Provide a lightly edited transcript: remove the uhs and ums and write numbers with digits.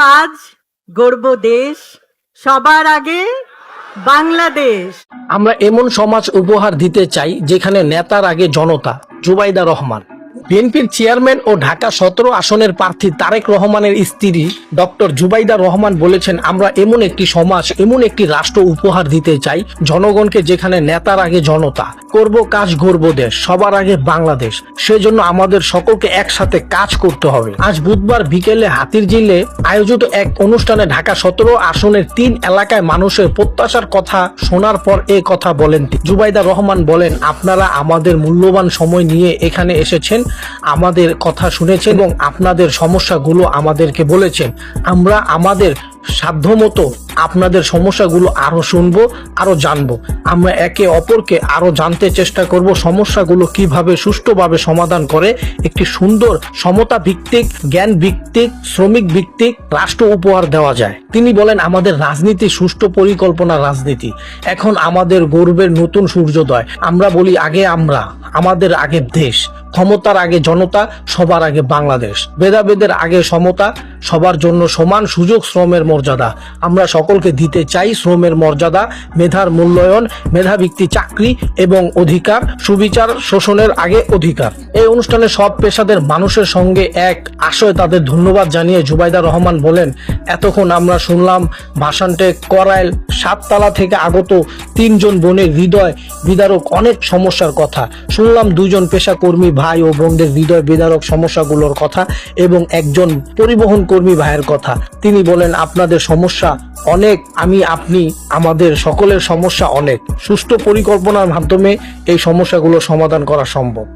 কাজ, গড়ব দেশ, সবার আগে বাংলাদেশ। আমরা এমন সমাজ উপহার দিতে চাই যেখানে নেতার আগে জনতা। জুবাইদা রহমান। বিএনপির চেয়ারম্যান ও ঢাকা 17 আসনের প্রার্থী তারেক রহমানের স্ত্রী ডক্টর জুবাইদা রহমান বলেছেন, আমরা এমন একটি সমাজ, এমন একটি রাষ্ট্র উপহার দিতে চাই জনগণকে যেখানে নেতার আগে জনতা, করব কাজ গড়ব দেশ, সবার আগে বাংলাদেশ। সেজন্য আমাদের সকলকে একসাথে কাজ করতে হবে। আজ বুধবার বিকেলে হাতিরঝিলে আয়োজিত এক অনুষ্ঠানে ঢাকা 17 আসনের 3 এলাকায় মানুষের প্রত্যাশার কথা শোনার পর এই কথা বলেন জুবাইদা রহমান। বলেন, আপনারা আমাদের মূল্যবান সময় নিয়ে এখানে এসেছেন, আমাদের কথা শুনেছেন এবং আপনাদের সমস্যাগুলো আমাদেরকে বলেছেন। আমরা আমাদের সাধ্যমতো আপনাদের সমস্যাগুলো আরো শুনবো, আরো জানবো। আমরা একে অপরকে আরো জানতে চেষ্টা করব সমস্যাগুলো কিভাবে সুষ্ঠুভাবে সমাধান করে একটি সুন্দর সমতা ভিত্তিক, জ্ঞান ভিত্তিক, শ্রমিক ভিত্তিক রাষ্ট্র উপহার দেওয়া যায়। তিনি বলেন, আমাদের রাজনীতি সুষ্ঠু পরিকল্পনা রাজনীতি। এখন আমাদের গর্বের নতুন সূর্যোদয়। আমরা বলি, আগে আমরা, আমাদের আগে দেশ, ক্ষমতার আগে জনতা, সবার আগে বাংলাদেশ। ভেদাভেদের আগে সমতা, সবার জন্য সমান সুযোগ, শ্রমের মর্যাদা। আমরা সকলকে দিতে চাই শ্রমের মর্যাদা, মেধার মূল্যায়ন, মেধাভিত্তিক চাকরি এবং অধিকার, সুবিচার শোষণের আগে অধিকার। এই অনুষ্ঠানে সব পেশাদের মানুষের সঙ্গে এক আশয় তাদের ধন্যবাদ জানিয়ে জুবাইদা রহমান বলেন, এতক্ষণ আমরা শুনলাম ভাষান্টে করাইল 7 তালা থেকে আগত 3 জন বোনের হৃদয় বিদারক অনেক সমস্যার কথা। শুনলাম 2 জন পেশা কর্মী ভাই ও বোনদের হৃদয় বিদারক সমস্যাগুলোর কথা এবং একজন পরিবহন কর্মী ভাইয়ের কথা। তিনি বলেন, আপনাদের সমস্যা অনেক, আমি আপনি আমাদের সকলের সমস্যা অনেক। সুষ্ঠু পরিকল্পনার মাধ্যমে এই সমস্যাগুলো সমাধান করা সম্ভব।